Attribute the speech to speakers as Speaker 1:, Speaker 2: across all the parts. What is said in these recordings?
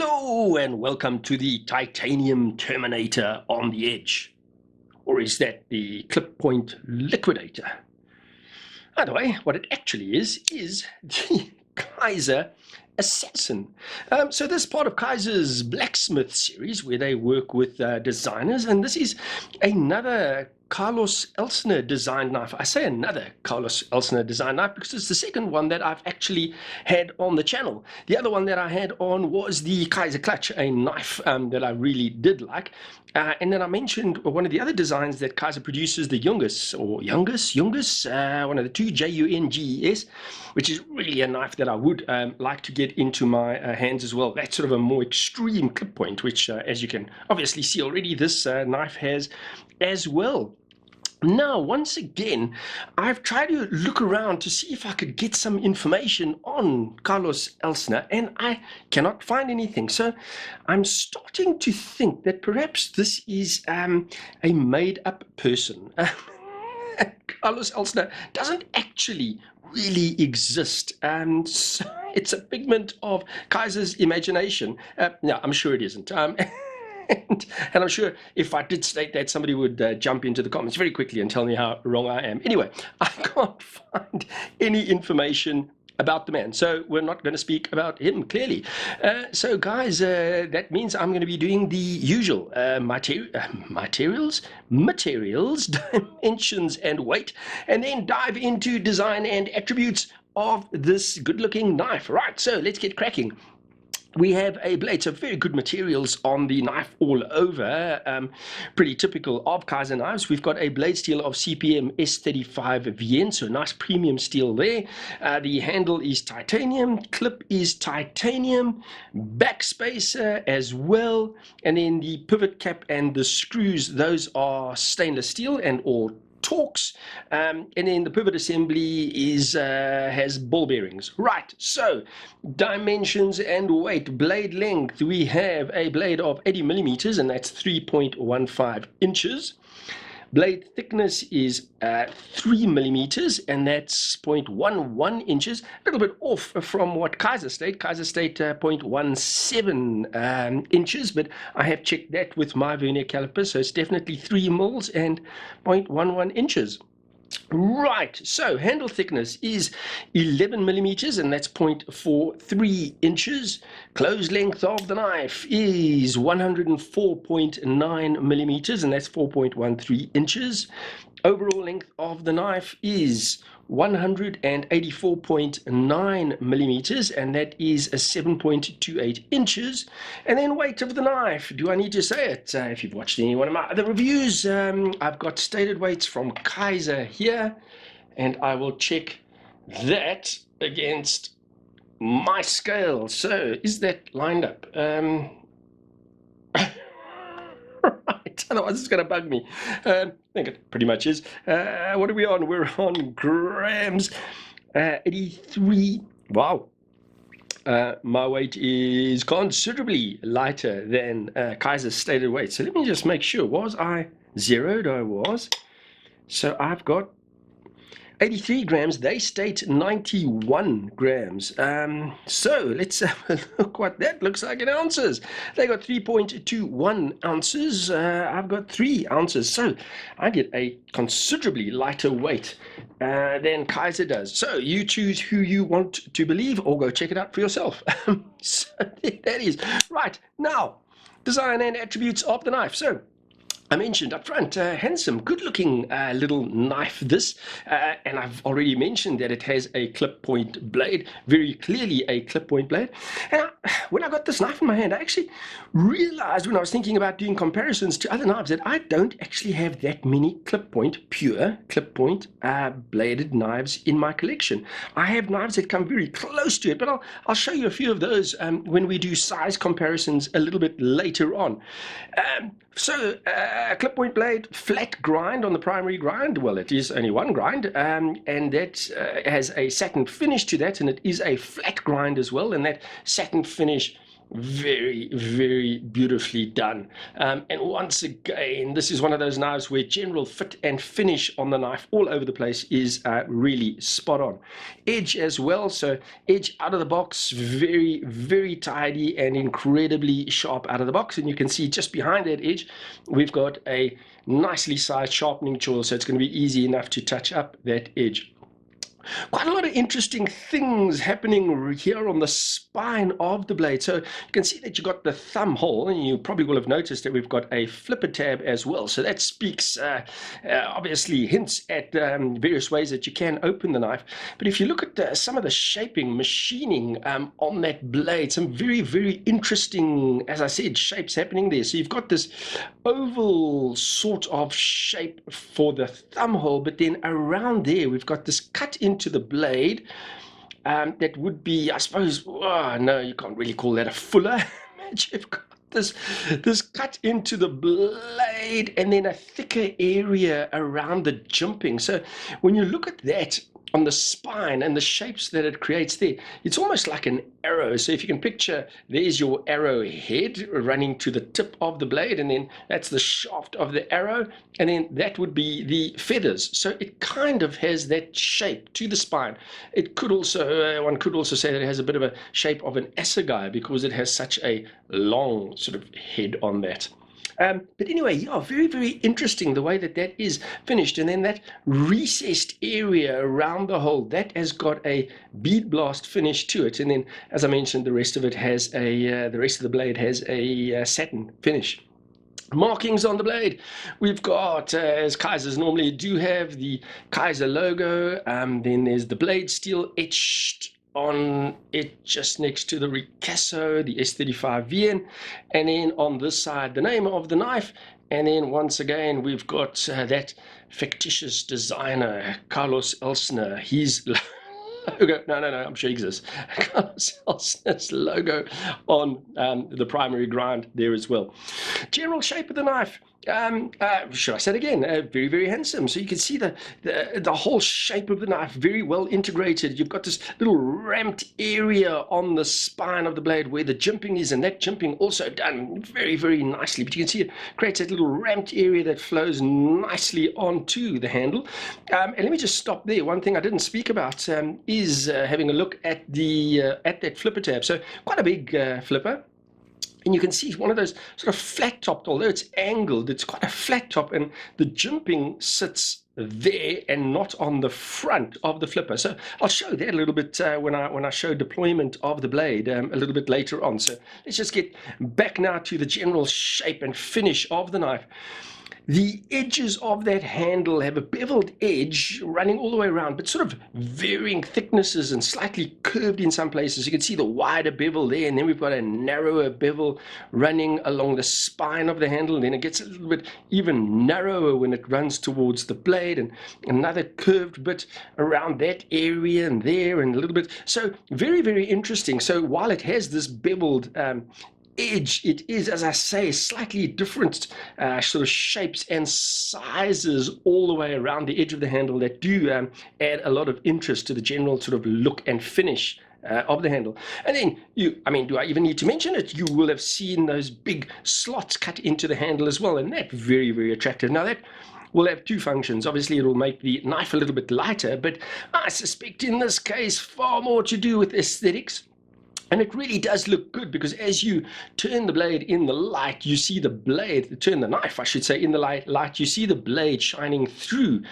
Speaker 1: Hello and welcome to the titanium Terminator on the edge. Or is that the clip point liquidator? Either way, what it actually is the Kizer assassin. So this is part of Kizer's blacksmith series where they work with designers, and this is another Carlos Elstner designed knife. I say another Carlos Elstner designed knife because it's the second one that I've actually had on the channel. The other one that I had on was the Kizer Clutch, a knife that I really did like. And then I mentioned one of the other designs that Kizer produces, the Jungus, one of the two, Junges, which is really a knife that I would like to get into my hands as well. That's sort of a more extreme clip point, which, as you can obviously see already, this knife has as well. Now, once again, I've tried to look around to see if I could get some information on Carlos Elstner, and I cannot find anything. So I'm starting to think that perhaps this is a made-up person. Carlos Elstner doesn't actually really exist. So it's a figment of Kizer's imagination. No, I'm sure it isn't. And I'm sure if I did state that, somebody would jump into the comments very quickly and tell me how wrong I am. Anyway, I can't find any information about the man, so we're not going to speak about him, clearly. So guys, that means I'm going to be doing the usual materials, dimensions and weight, and then dive into design and attributes of this good-looking knife. Right, so let's get cracking. We have a blade, so very good materials on the knife all over, pretty typical of Kizer knives. We've got a blade steel of CPM S35VN, so nice premium steel there. The handle is titanium, clip is titanium, backspacer as well, and then the pivot cap and the screws, those are stainless steel and all Torx, and then the pivot assembly is has ball bearings. Right, so dimensions and weight. Blade length, we have a blade of 80 millimeters, and that's 3.15 inches. Blade thickness is 3 millimeters, and that's 0.11 inches. A little bit off from what Kizer state. Kizer state 0.17 inches, but I have checked that with my vernier caliper, so it's definitely 3 mils and 0.11 inches. Right, so handle thickness is 11 millimeters, and that's 0.43 inches. Close length of the knife is 104.9 millimeters, and that's 4.13 inches. Overall length of the knife is 184.9 millimeters, and that is a 7.28 inches. And then weight of the knife, do I need to say it? If you've watched any one of my other reviews, I've got stated weights from Kizer here, and I will check that against my scale. So is that lined up? Right, otherwise it's going to bug me. I think it pretty much is. What are we on? We're on grams. 83. Wow. My weight is considerably lighter than Kizer's stated weight. So let me just make sure. Was I zeroed? I was. So I've got 83 grams. They state 91 grams. So let's have a look what that looks like in ounces. They got 3.21 ounces. I've got 3 ounces. So I get a considerably lighter weight than Kizer does. So you choose who you want to believe, or go check it out for yourself. So that is right. Now, design and attributes of the knife. So I mentioned up front, handsome, good-looking little knife, this, and I've already mentioned that it has a clip point blade, very clearly a clip point blade. And when I got this knife in my hand, I actually realized when I was thinking about doing comparisons to other knives that I don't actually have that many pure clip point bladed knives in my collection. I have knives that come very close to it, but I'll show you a few of those when we do size comparisons a little bit later on. So clip point blade, flat grind on the primary grind. Well, it is only one grind, and that has a satin finish to that, and it is a flat grind as well, and that satin finish very, very beautifully done. And once again, this is one of those knives where general fit and finish on the knife all over the place is really spot on. Edge as well, so edge out of the box, very, very tidy and incredibly sharp out of the box. And you can see just behind that edge, we've got a nicely sized sharpening choil, so it's going to be easy enough to touch up that edge. Quite a lot of interesting things happening here on the spine of the blade. So you can see that you've got the thumb hole, and you probably will have noticed that we've got a flipper tab as well. So that speaks, obviously hints at various ways that you can open the knife. But if you look at some of the shaping, machining on that blade, some very, very interesting, as I said, shapes happening there. So you've got this oval sort of shape for the thumb hole, but then around there we've got this cut into the blade that would be, I suppose, no, you can't really call that a fuller. You've got this cut into the blade and then a thicker area around the jimping. So when you look at that on the spine and the shapes that it creates there, it's almost like an arrow. So if you can picture, there's your arrow head running to the tip of the blade, and then that's the shaft of the arrow, and then that would be the feathers. So it kind of has that shape to the spine. It could also, one could also say that it has a bit of a shape of an assegai because it has such a long sort of head on that. But anyway, yeah, very, very interesting the way that that is finished. And then that recessed area around the hole, that has got a bead blast finish to it. And then, as I mentioned, the rest of it has the rest of the blade has a satin finish. Markings on the blade, we've got, as Kizers normally do have, the Kizer logo. Then there's the blade steel etched on it just next to the Ricasso, the S35VN, and then on this side the name of the knife, and then once again we've got that fictitious designer Carlos Elstner, his logo, no, I'm sure he exists, Carlos Elstner's logo on the primary grind there as well. General shape of the knife, should I say it again, very, very handsome. So you can see the whole shape of the knife, very well integrated. You've got this little ramped area on the spine of the blade where the jimping is, and that jimping also done very, very nicely. But you can see it creates that little ramped area that flows nicely onto the handle. And let me just stop there. One thing I didn't speak about is having a look at that flipper tab. So quite a big flipper. And you can see one of those sort of flat topped, although it's angled, it's quite a flat top, and the jimping sits there and not on the front of the flipper. So I'll show that a little bit when I show deployment of the blade a little bit later on. So let's just get back now to the general shape and finish of the knife. The edges of that handle have a beveled edge running all the way around, but sort of varying thicknesses and slightly curved in some places. You can see the wider bevel there, and then we've got a narrower bevel running along the spine of the handle, and then it gets a little bit even narrower when it runs towards the blade, and another curved bit around that area and there, and a little bit. So very, very interesting. So while it has this beveled edge, it is, as I say, slightly different sort of shapes and sizes all the way around the edge of the handle that do add a lot of interest to the general sort of look and finish of the handle. And then do I even need to mention it? You will have seen those big slots cut into the handle as well, and that's very, very attractive. Now that will have two functions. Obviously, it will make the knife a little bit lighter, but I suspect in this case far more to do with aesthetics. And it really does look good because as you turn the blade in the light, you see the blade, turn the knife, I should say, in the light, you see the blade shining through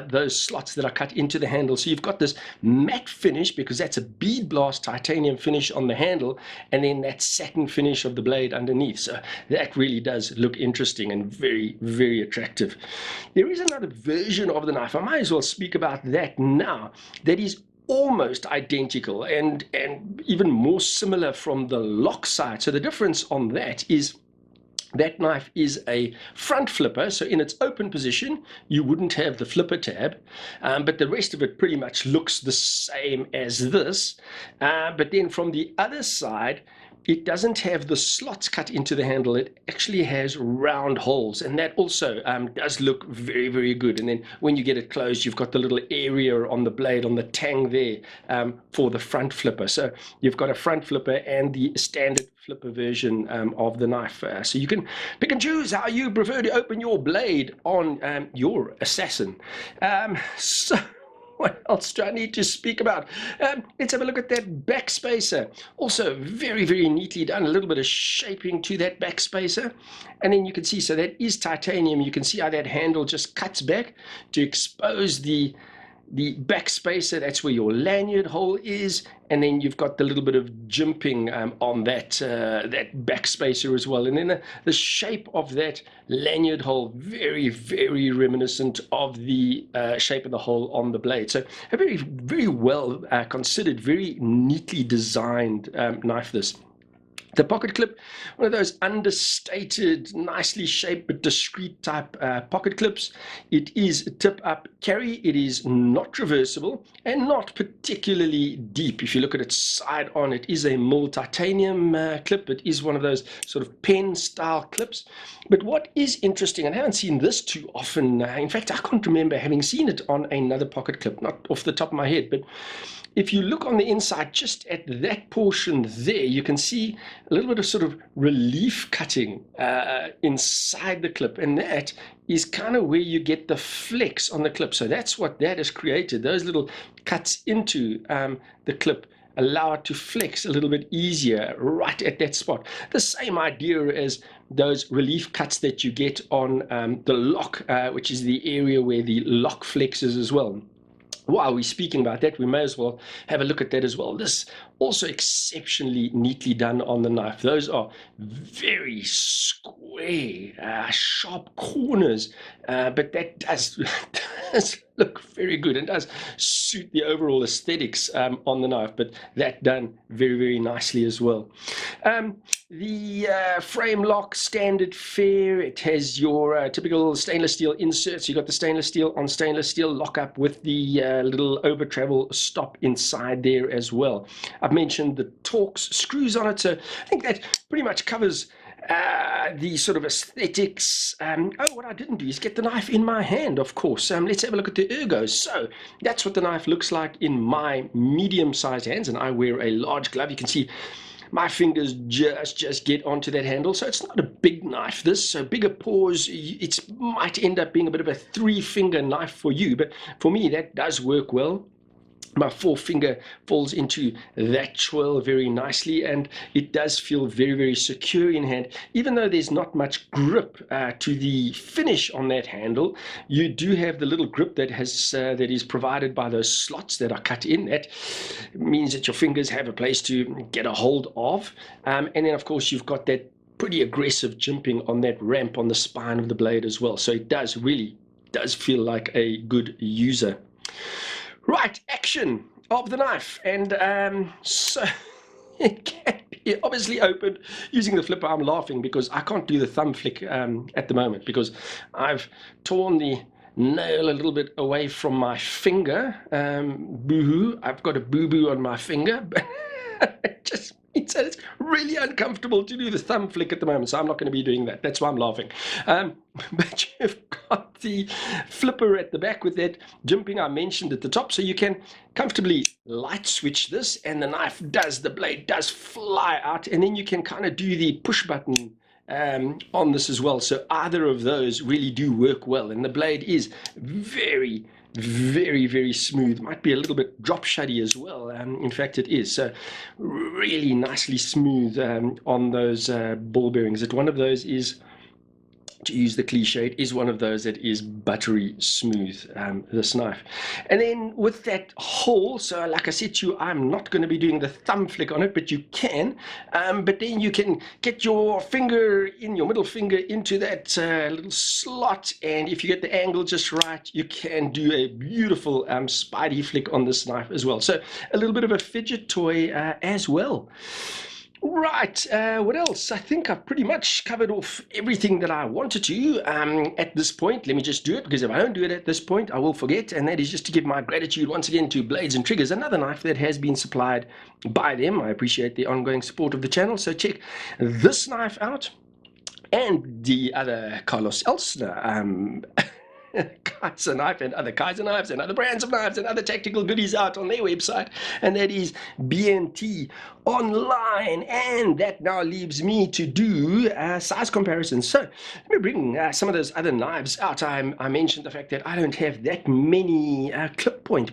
Speaker 1: those slots that are cut into the handle. So you've got this matte finish because that's a bead blast titanium finish on the handle, and then that satin finish of the blade underneath. So that really does look interesting and very, very attractive. There is another version of the knife. I might as well speak about that now. That is almost identical and even more similar from the lock side. So the difference on that is that knife is a front flipper, so in its open position you wouldn't have the flipper tab, but the rest of it pretty much looks the same as this, but then from the other side it doesn't have the slots cut into the handle. It actually has round holes, and that also does look very, very good. And then when you get it closed, you've got the little area on the blade, on the tang there, for the front flipper. So you've got a front flipper and the standard flipper version of the knife. So you can pick and choose how you prefer to open your blade on your Assassin. So what else do I need to speak about? Let's have a look at that back spacer. Also very, very neatly done. A little bit of shaping to that back spacer. And then you can see, so that is titanium. You can see how that handle just cuts back to expose the back spacer. That's where your lanyard hole is, and then you've got the little bit of jimping on that back spacer as well. And then the shape of that lanyard hole, very, very reminiscent of the shape of the hole on the blade. So a very, very well considered, very neatly designed knife this. The pocket clip, one of those understated, nicely shaped but discreet type pocket clips. It is tip up carry. It is not reversible and not particularly deep. If you look at its side on, it is a milled titanium clip. It is one of those sort of pen style clips. But what is interesting, and I haven't seen this too often, in fact I can't remember having seen it on another pocket clip, not off the top of my head, but if you look on the inside, just at that portion there, you can see a little bit of sort of relief cutting inside the clip. And that is kind of where you get the flex on the clip. So that's what that has created. Those little cuts into the clip allow it to flex a little bit easier right at that spot. The same idea as those relief cuts that you get on the lock, which is the area where the lock flexes as well. While we're speaking about that, we may as well have a look at that as well. This also exceptionally neatly done on the knife. Those are very square, sharp corners, but that does look very good and does suit the overall aesthetics on the knife, but that done very, very nicely as well. The frame lock, standard fare. It has your typical stainless steel inserts. You've got the stainless steel on stainless steel lockup with the little over travel stop inside there as well. I've mentioned the Torx screws on it, so I think that pretty much covers the sort of aesthetics. Oh, what I didn't do is get the knife in my hand, of course. Let's have a look at the ergos. So that's what the knife looks like in my medium-sized hands, and I wear a large glove. You can see my fingers just get onto that handle. So it's not a big knife, this. So bigger paws, it might end up being a bit of a 3-finger knife for you, but for me, that does work well. My forefinger falls into that choil very nicely, and it does feel very, very secure in hand. Even though there's not much grip to the finish on that handle, you do have the little grip that is provided by those slots that are cut in. That means that your fingers have a place to get a hold of. And then, of course, you've got that pretty aggressive jimping on that ramp on the spine of the blade as well. So it really does feel like a good user. Right, action of the knife, and so it can be obviously opened using the flipper. I'm laughing because I can't do the thumb flick at the moment because I've torn the nail a little bit away from my finger. Boo-hoo, I've got a boo-boo on my finger, but it just means that it's really uncomfortable to do the thumb flick at the moment, so I'm not going to be doing that. That's why I'm laughing. But you've got the flipper at the back with that jimping I mentioned at the top, so you can comfortably light switch this, and the blade does fly out, and then you can kind of do the push button on this as well. So either of those really do work well, and the blade is very, very, very smooth. Might be a little bit drop shuddy as well. In fact, it is. So really nicely smooth on those ball bearings. That one of those is, to use the cliche, it is one of those that is buttery smooth, this knife. And then with that hole, so like I said to you, I'm not going to be doing the thumb flick on it, but you can. But then you can get your middle finger into that little slot, and if you get the angle just right, you can do a beautiful spidey flick on this knife as well. So a little bit of a fidget toy as well. Right, what else? I think I've pretty much covered off everything that I wanted to at this point. Let me just do it, because if I don't do it at this point, I will forget. And that is just to give my gratitude once again to Blades and Triggers, another knife that has been supplied by them. I appreciate the ongoing support of the channel. So check this knife out and the other Carlos Elstner Kizer knife and other Kizer knives and other brands of knives and other tactical goodies out on their website, and that is BNT Online. And that now leaves me to do size comparisons. So let me bring some of those other knives out. I mentioned the fact that I don't have that many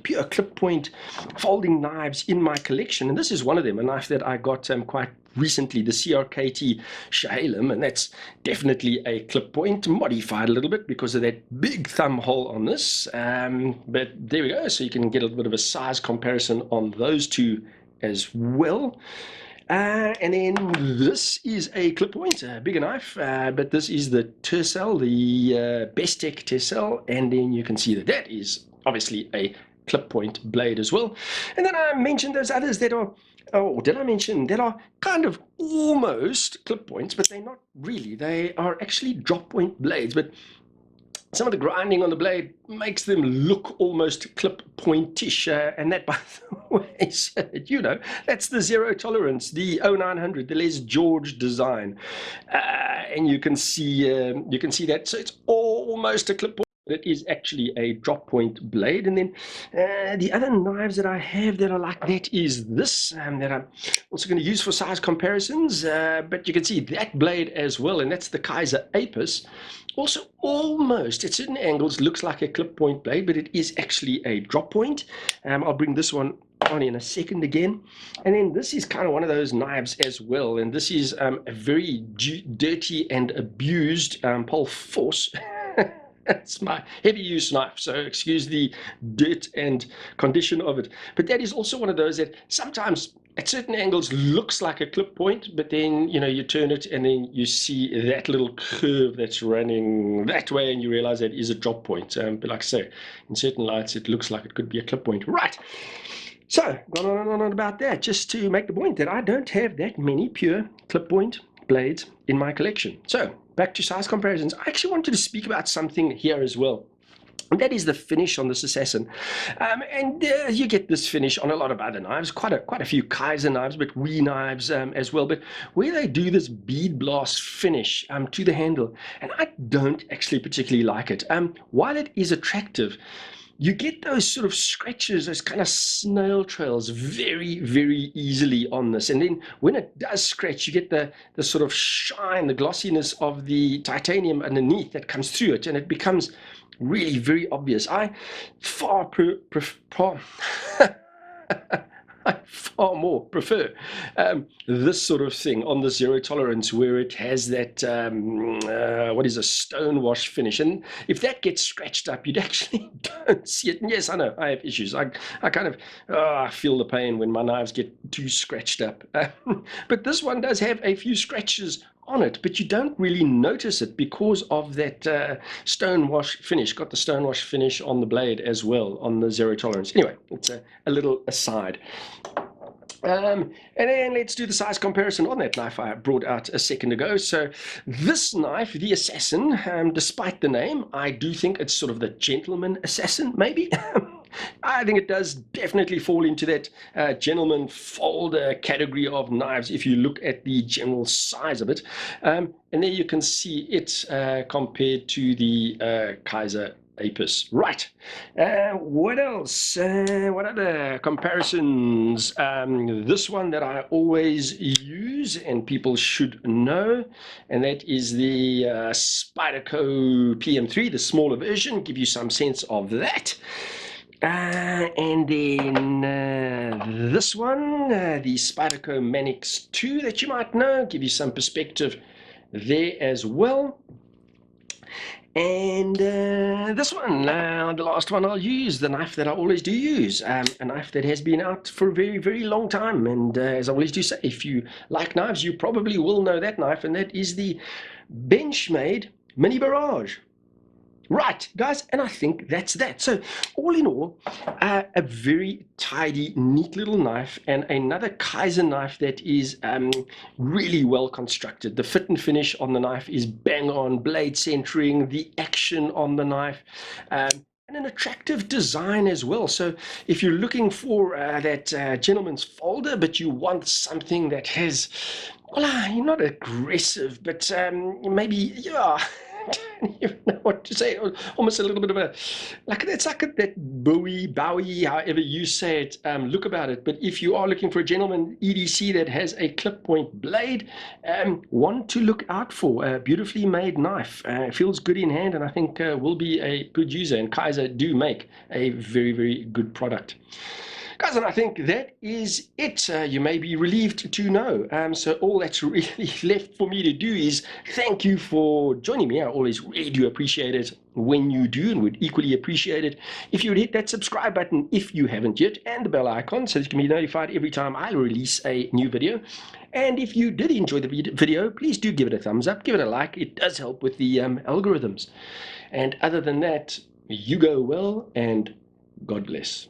Speaker 1: pure clip point folding knives in my collection, and this is one of them, a knife that I got quite recently, the CRKT Shahalem, and that's definitely a clip point, modified a little bit because of that big thumb hole on this, but there we go. So you can get a little bit of a size comparison on those two as well. And then this is a clip point, a bigger knife, but this is the Tercel, the Bestech Tercel, and then you can see that that is obviously a clip point blade as well. And then I mentioned those others that are, or did I mention, that are kind of almost clip points, but they're not really. They are actually drop point blades, but some of the grinding on the blade makes them look almost clip pointish, and that, by the way, you know, that's the zero tolerance, the 0900, the Les George design, and you can see that. So it's almost a clip point. It is actually a drop point blade. And then the other knives that I have that are like that is this, that I'm also going to use for size comparisons, but you can see that blade as well, and that's the Kizer Apis. Also almost, at certain angles, looks like a clip point blade, but it is actually a drop point. I'll bring this one on in a second again. And then this is kind of one of those knives as well, and this is a very dirty and abused Pole Force. It's my heavy use knife, so excuse the dirt and condition of it. But that is also one of those that sometimes at certain angles looks like a clip point, but then, you know, you turn it and then you see that little curve that's running that way, and you realize that is a drop point. But like I say, in certain lights it looks like it could be a clip point. Right. So, gone on and on about that, just to make the point that I don't have that many pure clip point blades in my collection. So, back to size comparisons. I actually wanted to speak about something here as well. And that is the finish on this Assassin. And you get this finish on a lot of other knives, quite a few Kizer knives, but Wee knives as well. But where they do this bead blast finish to the handle, and I don't actually particularly like it. While it is attractive, you get those sort of scratches, those kind of snail trails very, very easily on this. And then when it does scratch, you get the sort of shine, the glossiness of the titanium underneath that comes through it, and it becomes really very obvious. I far more prefer this sort of thing on the zero tolerance, where it has that what is a stonewash finish, and if that gets scratched up, you'd actually don't see it. And yes, I know I have issues. I kind of I feel the pain when my knives get too scratched up, but this one does have a few scratches on it, but you don't really notice it because of that stonewash finish. Got the stonewash finish on the blade as well on the zero tolerance. Anyway, it's a little aside. And then let's do the size comparison on that knife I brought out a second ago. So this knife, the Assassin, despite the name, I do think it's sort of the gentleman assassin, maybe. I think it does definitely fall into that gentleman folder category of knives if you look at the general size of it. And there you can see it compared to the Kizer Apis. Right. What else? What other comparisons? This one that I always use and people should know, and that is the Spyderco PM3, the smaller version. Give you some sense of that. And then this one, the Spyderco Manix 2 that you might know, give you some perspective there as well. And this one, the last one I'll use, the knife that I always do use, a knife that has been out for a very, very long time. And as I always do say, if you like knives, you probably will know that knife, and that is the Benchmade Mini Barrage. Right, guys, and I think that's that. So, all in all, a very tidy, neat little knife, and another Kizer knife that is really well constructed. The fit and finish on the knife is bang on, blade centering, the action on the knife. And an attractive design as well. So if you're looking for that gentleman's folder, but you want something that has, well, you're not aggressive, but maybe, yeah, I don't even know what to say. Almost a little bit of a, like it's like that Bowie, however you say it, look about it. But if you are looking for a gentleman EDC that has a clip point blade, one to look out for. A beautifully made knife. Feels good in hand, and I think will be a good user. And Kizer do make a very, very good product. Guys, and I think that is it. You may be relieved to know. So all that's really left for me to do is thank you for joining me. I always really do appreciate it when you do, and would equally appreciate it if you would hit that subscribe button if you haven't yet, and the bell icon so that you can be notified every time I release a new video. And if you did enjoy the video, please do give it a thumbs up, give it a like. It does help with the algorithms. And other than that, you go well, and God bless.